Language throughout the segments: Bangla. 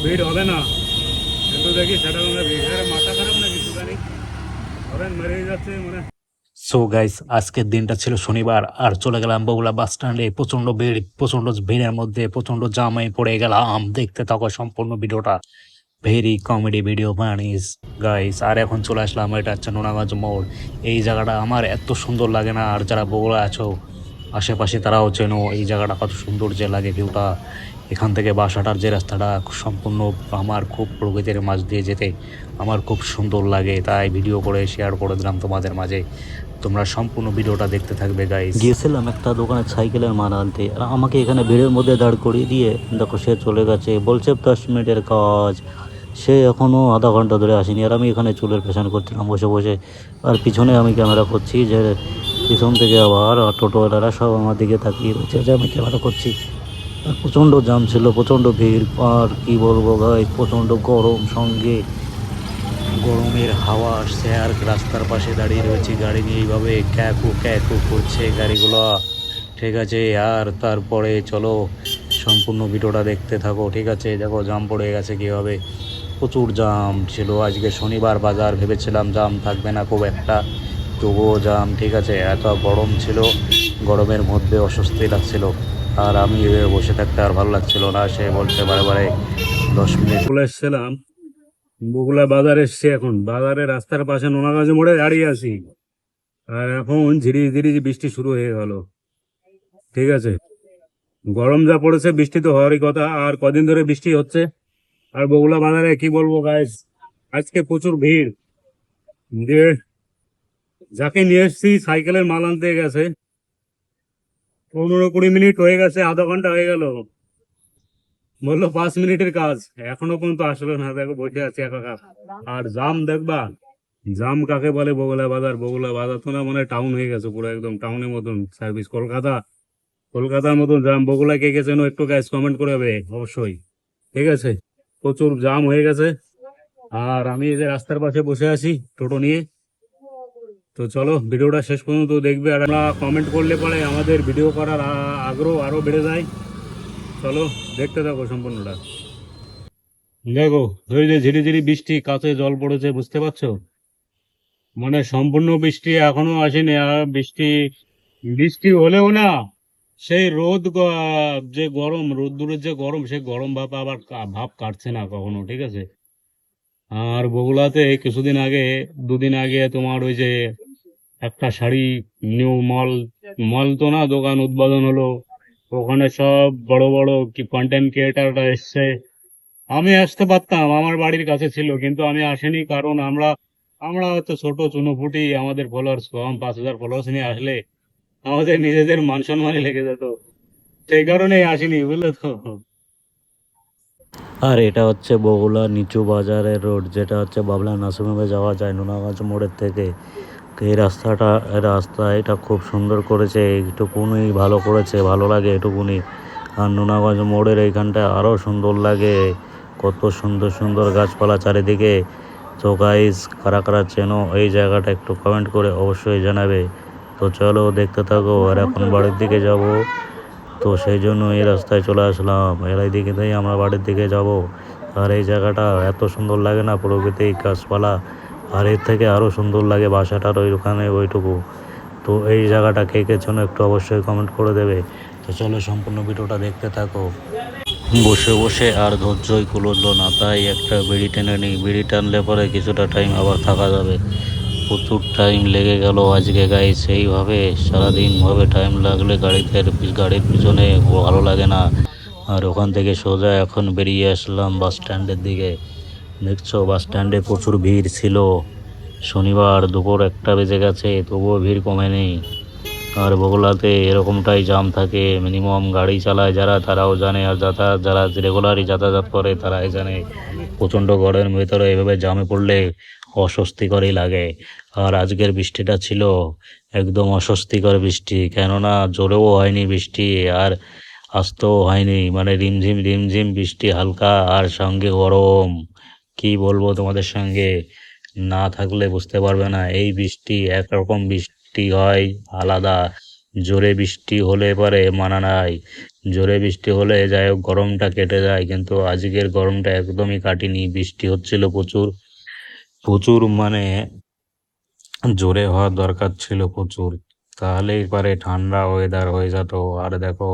ভিড় হবে না, কিন্তু দেখি সেটা মানে ভিড়ের মাথা খারাপ নাকি সুগানি হরেন মেরে যাচ্ছে মানে। সো গাইস, আজকের দিনটা ছিল শনিবার আর চলে গেলাম বগুড়া বাস স্ট্যান্ডে। প্রচন্ড ভিড়, প্রচন্ড ভিড়ের মধ্যে প্রচন্ড জামে পড়ে গেলাম। দেখতে থাকো সম্পূর্ণ ভিডিওটা, ভেরি কমেডি ভিডিও বানিস গাইস। আর এখন চলে আসলাম, এটা হচ্ছে নোনাগঞ্জ মোড়। এই জায়গাটা আমার এত সুন্দর লাগে না, আর যারা বগুড়া আছো আশেপাশে তারাও চেনো এই জায়গাটা কত সুন্দর যে লাগে ভিউটা। এখান থেকে বাসাটার যে রাস্তাটা সম্পূর্ণ আমার খুব প্রকৃতির মাঝ দিয়ে যেতে আমার খুব সুন্দর লাগে, তাই ভিডিও করে শেয়ার করে দিলাম তোমাদের মাঝে। তোমরা সম্পূর্ণ ভিডিওটা দেখতে থাকবে গাইস। গিয়েছিলাম একটা দোকানে সাইকেলের মাল আনতে, আর আমাকে এখানে ভিড়ের মধ্যে দাঁড় করিয়ে দিয়ে দেখো সে চলে গেছে, বলছে 10 মিনিটের কাজ। সে এখনও আধা ঘন্টা ধরে আসেনি, আর আমি এখানে চুলের ফ্যাশন করছিলাম বসে বসে। আর পিছনে আমি ক্যামেরা করছি, যে পিছন থেকে আবার টোটোওয়ালারা সব আমার দিকে তাকিয়ে রয়েছে যে আমি ক্যামেরা করছি। আর প্রচণ্ড জাম ছিল, প্রচণ্ড ভিড়। আর কি বলবো ভাই, প্রচণ্ড গরম, সঙ্গে গরমের হাওয়া আসছে। আর রাস্তার পাশে দাঁড়িয়ে রয়েছে গাড়ি নিয়ে, এইভাবে ক্যাকু ক্যাকু করছে গাড়িগুলো। ঠিক আছে, আর তারপরে চলো সম্পূর্ণ ভিডিওটা দেখতে থাকো। ঠিক আছে, দেখো জাম পড়ে গেছে কীভাবে, প্রচুর জাম ছিল। আজকে শনিবার বাজার, ভেবেছিলাম জাম থাকবে না খুব একটা, তবুও জাম। ঠিক আছে, এত গরম ছিল, গরমের মধ্যে অস্বস্তি লাগছিল। আর আমি বসে থাকতে আর ভালো লাগছিল না, সে বলছে বারে বারে 10 মিনিট। চলে এসছিলাম বগুড়া বাজার, এসছি এখন বাজারে রাস্তার পাশে নোনাগঞ্জ মোড়ে দাঁড়িয়ে আছি। আর এখন ধীরে ধীরে বৃষ্টি শুরু হয়ে গেল। ঠিক আছে, গরম যা পড়েছে বৃষ্টি তো হওয়ারই কথা, আর কদিন ধরে বৃষ্টি হচ্ছে। আর বগুড়া বাজারে কি বলবো গাইস, আজকে প্রচুর ভিড়। যে যাকে নিয়ে এসছি সাইকেলের মাল আনতে গেছে, 15-20 মিনিট হয়ে গেছে, আধা ঘন্টা হয়ে গেল, বললো 5 মিনিটের কাজ, এখনো পর্যন্ত আসলো না। দেখো বসে আছি একা একা। আর জাম দেখবা, জাম কাকে বলে বগুড়া বাজার? বগুড়া বাজার তো না মানে টাউন হয়ে গেছে পুরো, একদম টাউনের মতন সার্ভিস। কলকাতার মতন জাম। বগুড়া কে গেছেন একটু গাইস কমেন্ট করে হবে অবশ্যই। ঠিক আছে, প্রচুর জাম হয়ে গেছে। আর আমি এই যে রাস্তার পাশে বসে আছি টোটো নিয়ে। তো চলো ভিডিওটা শেষ পর্যন্ত দেখবে, আর আমরা কমেন্ট করলে পরে আমাদের ভিডিও করার আগ্রহ আরো বেড়ে যায়। চলো দেখতে থাকো সম্পূর্ণটা। দেখো, ওই যে ঝিরি ঝিরি বৃষ্টি, কাছে জল পড়েছে, বুঝতে পারছো? মানে সম্পূর্ণ বৃষ্টি এখনো আসেনি। আর বৃষ্টি বৃষ্টি হলেও না, সেই যে গরম, রোদ্দুরের যে গরম, সে গরম ভাব আবার ভাব কাটছে না কখনো। ঠিক আছে, আর বগুড়াতে কিছুদিন আগে, 2 দিন আগে তোমার ওই যে একটা শাড়ি নিউ মল, মল তো না, দোকান উদ্বোধন হলো। ওখানে সব বড় বড় কি কন্টেন্ট ক্রিয়েটাররা এসছে। আমি আসতে পারতাম, আমার বাড়ির কাছে ছিল, কিন্তু আমি আসিনি, কারণ আমরা আমরা হচ্ছে ছোট চুনোপুটি, আমাদের ফলোয়ার্স কম। 5,000 ফলোয়ার্স নিয়ে আসলে আমাদের নিজেদের মান সম্মানই লেগে যেত, সেই কারণেই আসিনি, বুঝলে তো। আর এটা হচ্ছে বগুড়া নিচু বাজারের রোড, যেটা হচ্ছে বাবলা নাসিমে যাওয়া যায় নোনাগঞ্জ মোড়ের থেকে। এই রাস্তা এটা খুব সুন্দর করেছে, এইটুকুনি ভালো করেছে, ভালো লাগে এটুকুনি। আর নোনাগঞ্জ মোড়ের এইখানটা আরও সুন্দর লাগে, কত সুন্দর সুন্দর গাছপালা চারিদিকে। তো গাইস, কারা কারা চেনো এই জায়গাটা একটু কমেন্ট করে অবশ্যই জানাবে। তো চলো দেখতে থাকো। আর এখন বাড়ির দিকে যাব, তো সেই জন্য এই রাস্তায় চলে আসলাম, এর এই দিকে দিয়ে আমরা বাড়ির দিকে যাব। আর এই জায়গাটা এত সুন্দর লাগে না, প্রকৃতি গাছপালা। আর এর থেকে আরও সুন্দর লাগে বাসাটার ওইখানে ওইটুকু। তো এই জায়গাটা কে কে চেনো একটু অবশ্যই কমেন্ট করে দেবে। তো চলো সম্পূর্ণ ভিডিওটা দেখতে থাকো। বসে বসে আর ধৈর্যই কুলোলো না, তাই একটা বিড়ি টেনে নিই। বিড়ি টানলে পরে কিছুটা টাইম আবার থাকা যাবে। প্রচুর টাইম লেগে গেল আজকে গাইস, সেইভাবে সারাদিন ভাবে টাইম লাগলে গাড়ির পিছনে ভালো লাগে না। আর ওখান থেকে সোজা এখন বেরিয়ে আসলাম বাস স্ট্যান্ডের দিকে। দেখছো বাস স্ট্যান্ডে প্রচুর ভিড় ছিল, শনিবার দুপুর 1টা বেজে গেছে, তবুও ভিড় কমেনি। আর বগুড়াতে এরকমটাই জাম থাকে, মিনিমাম গাড়ি চালায় যারা তারাও জানে, আর যারা রেগুলারই যাতায়াত করে তারাই জানে। প্রচণ্ড গরমের ভিতরে এভাবে জামে পড়লে অস্বস্তিকরই লাগে। আর আজকের বৃষ্টিটা ছিল একদম অস্বস্তিকর বৃষ্টি, কেননা জোরেও হয়নি বৃষ্টি আর আস্তেও হয়নি, মানে রিমঝিম রিমঝিম বৃষ্টি হালকা, আর সঙ্গে গরম। কি বলবো তোমাদের সঙ্গে, না থাকলে বুঝতে পারবে না। এই বৃষ্টি একরকম বৃষ্টি হয় আলাদা, জোরে বৃষ্টি হলে পরে মানা নাই। জোরে বৃষ্টি হলে যাই হোক গরমটা কেটে যায়, কিন্তু আজকের গরমটা একদমই কাটেনি। বৃষ্টি হচ্ছিল প্রচুর প্রচুর, মানে জোরে হওয়ার দরকার ছিল প্রচুর, তাহলেই পারে ঠান্ডা ওয়েদার হয়ে যেত। আর দেখো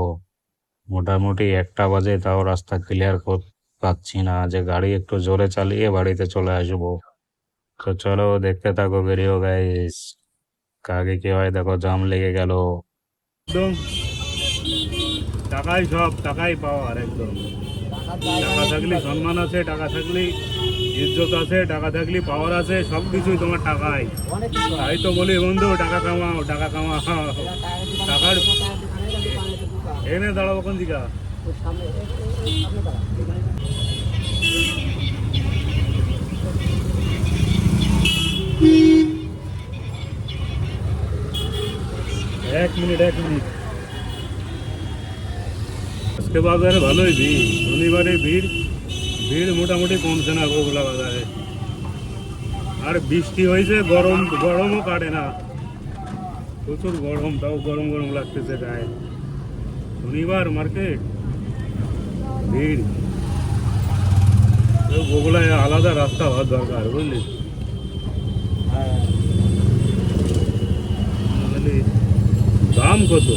মোটামুটি 1টা বাজে, তাও রাস্তা ক্লিয়ার পাচ্ছি না, যে গাড়ি একটু জোরে চালিয়ে বাড়িতে চলে আসবো। তো চলো দেখতে থাকো ভিডিও গাইস। আগে কি হয় দেখো, জাম লেগে গেল। একদম টাকাই সব, টাকাই পাওয়ার একদম। টাকা থাকলে সম্মান আছে, টাকা থাকলে ইজ্জত আছে, টাকা থাকলে পাওয়ার আছে, সব কিছুই তোমার টাকায়। তাই তো বলি বন্ধু, টাকা কামাও, টাকা কামাও। টাকার এনে দাঁড়াবো কোন দিকা। এক মিনিট, এক মিনিট। আজকে বাজারে ভালোই ভিড়, শনিবারে ভিড় ভিড় মোটামুটি কমছে না বগুলা বাজারে। আর বৃষ্টি হয়েছে, গরম গরমও কাটে না, প্রচুর গরম, তাও গরম গরম লাগতেছে গায়ে। শনিবার মার্কেট ভিড়, বগুলায় আলাদা রাস্তা হওয়ার দরকার, বুঝলি? বুঝলি? দাম কত,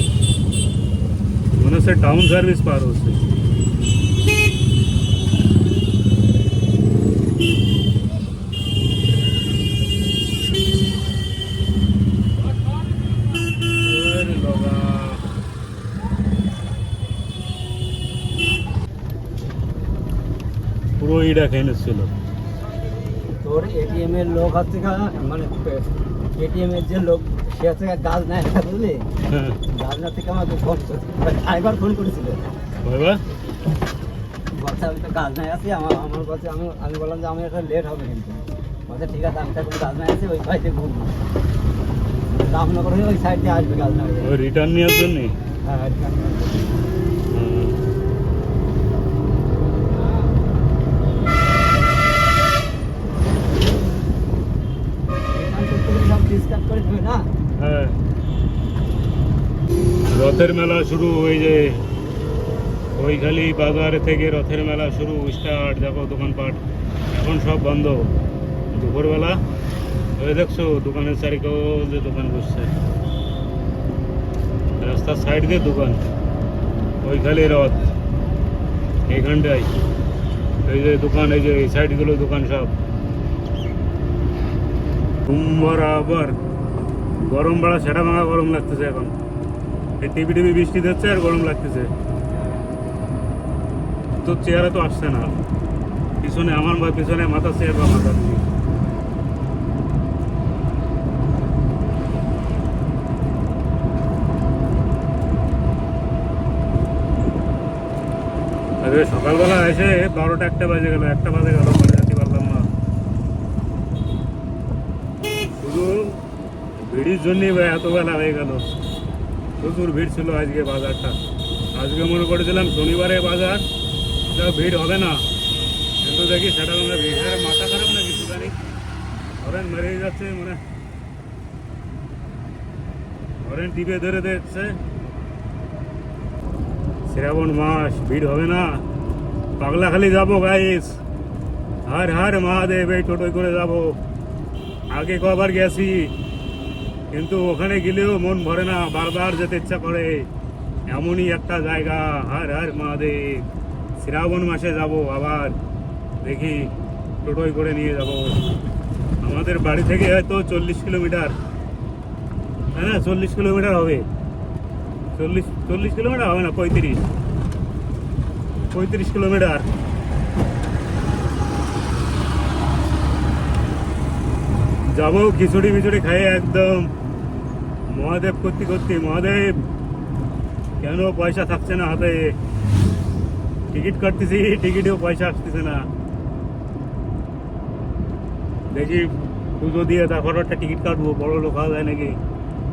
মনে হচ্ছে টাউন সার্ভিস পার হচ্ছে। আরে বাবা, পুরো ইটা খেয়ে নিচ্ছিল। তোর এটিএম এর লোক হচ্ছে মানে এটিএম এর যে লোক সে হচ্ছে গাছ নেয় না, বুঝলি? হ্যাঁ, গাছ না থেকে আমাকে ফোন ড্রাইভার ফোন করেছিল, বাবা বলছে আমি তো গাছ নাই আছি, আমার বলছে আমি বললাম যে আমি একটা লেট হবে, কিন্তু বলছে ঠিক আছে, আমি তো এখন গাছ নাই আছি, ওই সাইডে ঘুরবো, রামনগর হয়ে ওই সাইড দিয়ে আসবে গাছ নাই। ওই রিটার্ন নেওয়ার জন্য। হ্যাঁ সব ডিসকাস করে দেবে না। হ্যাঁ, রথের মেলা শুরু হয়ে যায় ওইখালি বাজার থেকে, রথের মেলা শুরু স্টার্ট। দেখো দোকানপাট এখন সব বন্ধ, দুপুরবেলা ওই দেখছো দোকানের চারিকেও যে দোকান বসছে, রাস্তার সাইড দিয়ে দোকান, ওইখালি রথ এইখানটাই, এই যে দোকান, এই যে এই সাইডগুলো দোকান সব বরাবর। গরম বাড়া সেটা ভাঙা গরম লাগতেছে এখন, এই টিভি টিভি বৃষ্টি দিচ্ছে আর গরম লাগতেছে। তো চেয়ারে তো আসছে না, পিছনে আমার বা পিছনে মাথা চেয়ার বা মাথা দিবি। আরে সকালবেলা এসে 12টা 1টা বাজে গেল, 1টা বাজে গেল, মানে যেতে পারলাম না। শুধু ভিড়ির জন্যই এত বেলা হয়ে গেল, প্রচুর ভিড় ছিল আজকে বাজারটা। আজকে মনে করেছিলাম শনিবারে বাজার, যা ভিড় হবে না, কিন্তু দেখি সেটা আমরা ভিড়, মাথা খারাপ না কিছু জানি, হরেন মেরে যাচ্ছে, মানে হরেন টিপে ধরে দেখছে। শ্রাবণ মাস, ভিড় হবে না, পাগলাখালি যাবো গাইস, হার হার মহাদেব, এই টোটোয় করে যাব। আগে কবার গেছি, কিন্তু ওখানে গেলেও মন ভরে না, বারবার যেতে ইচ্ছা করে। এমনই একটা জায়গা, হার হার মহাদেব। শ্রাবণ মাসে যাব আবার, দেখি টোটোয় করে নিয়ে যাব। আমাদের বাড়ি থেকে হয়তো 40 কিলোমিটার, হ্যাঁ না 40 কিলোমিটার হবে, 40 কিলোমিটার হবে না, 35 কিলোমিটার। যাবো খিচুড়ি মিচুড়ি খাইয়ে একদম মহাদেব করতে করতে। মহাদেব কেন পয়সা থাকছে না হাতে, টিকিট কাটতেছি, টিকিটেও পয়সা আসতেছে না। দেখি পুজো দিয়ে তারপর একটা টিকিট কাটবো, বড় লোক হওয়া যায় নাকি,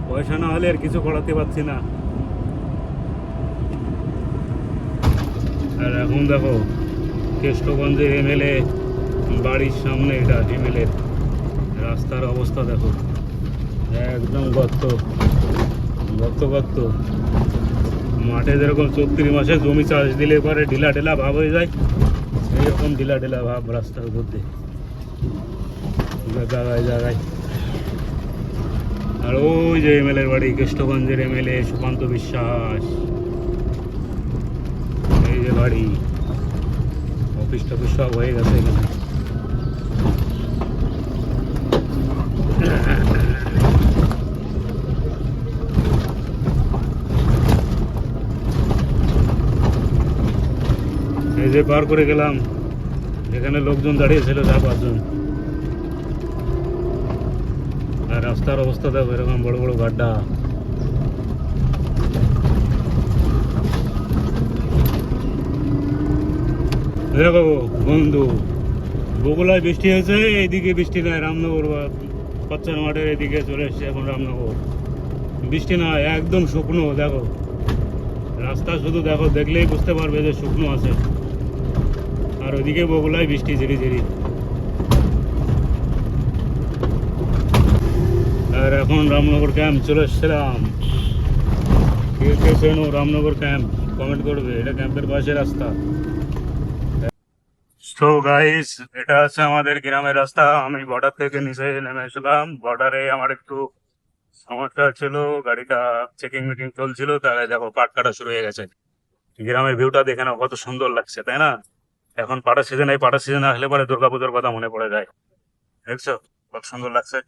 পয়সা না হলে আর কিছু করাতে পারছি না। আর এখন দেখো কেষ্টগঞ্জের এমএলএ বাড়ির সামনে, এটা এমএলএ রাস্তার অবস্থা দেখো, একদম গর্ত গর্ত গর্ত। মাঠে যেরকম চৈত্রি মাসে জমি চাষ দিলে পরে ঢিলা ঢিলা ভাব হয়ে যায়, এইরকম ঢিলা ঢিলা ভাব রাস্তার উপর দিয়ে জায়গায় জায়গায়। আর ওই যে এমএলএর বাড়ি, কৃষ্ণগঞ্জের এমএলএ সুকান্ত বিশ্বাস, এই যে বাড়ি, অফিস টফিস সব হয়ে গেছে এখানে। এই যে পার করে গেলাম, যেখানে লোকজন দাঁড়িয়েছিল 4-5 জন। আর রাস্তার অবস্থা দেখো, এরকম বড় বড় গাড্ডা। দেখো বন্ধু, বগুলায় বৃষ্টি হয়েছে, এইদিকে বৃষ্টি নাই। রামনগর বা বাচ্চার মাঠের এদিকে চলে এসছে এখন রামনগর। বৃষ্টি নাই, একদম শুকনো। দেখো রাস্তা শুধু দেখো, দেখলেই বুঝতে পারবে যে শুকনো আছে। আর ওইদিকে বগুলায় বৃষ্টি ঝিরি ঝিরি। আর এখন রামনগর ক্যাম্প চলে এসছিলাম। কে কে চেনো রামনগর ক্যাম্প? কমেন্ট করবে। এটা ক্যাম্পের পাশে রাস্তা। তো গাইস, এটা হচ্ছে আমাদের গ্রামের রাস্তা। আমি বর্ডার থেকে নিচে নেমে এসলাম। বর্ডারে আমার একটু সমস্যা ছিল, গাড়িটা চেকিং মিটিং চলছিল, তাহলে দেখো পাট কাটা শুরু হয়ে গেছে। গ্রামের ভিউটা দেখে নাও, কত সুন্দর লাগছে, তাই না? এখন পাটার সিজন, এই পাটার সিজন আসলে পরে দুর্গাপুজোর কথা মনে পড়ে যায়। দেখছো কত সুন্দর লাগছে।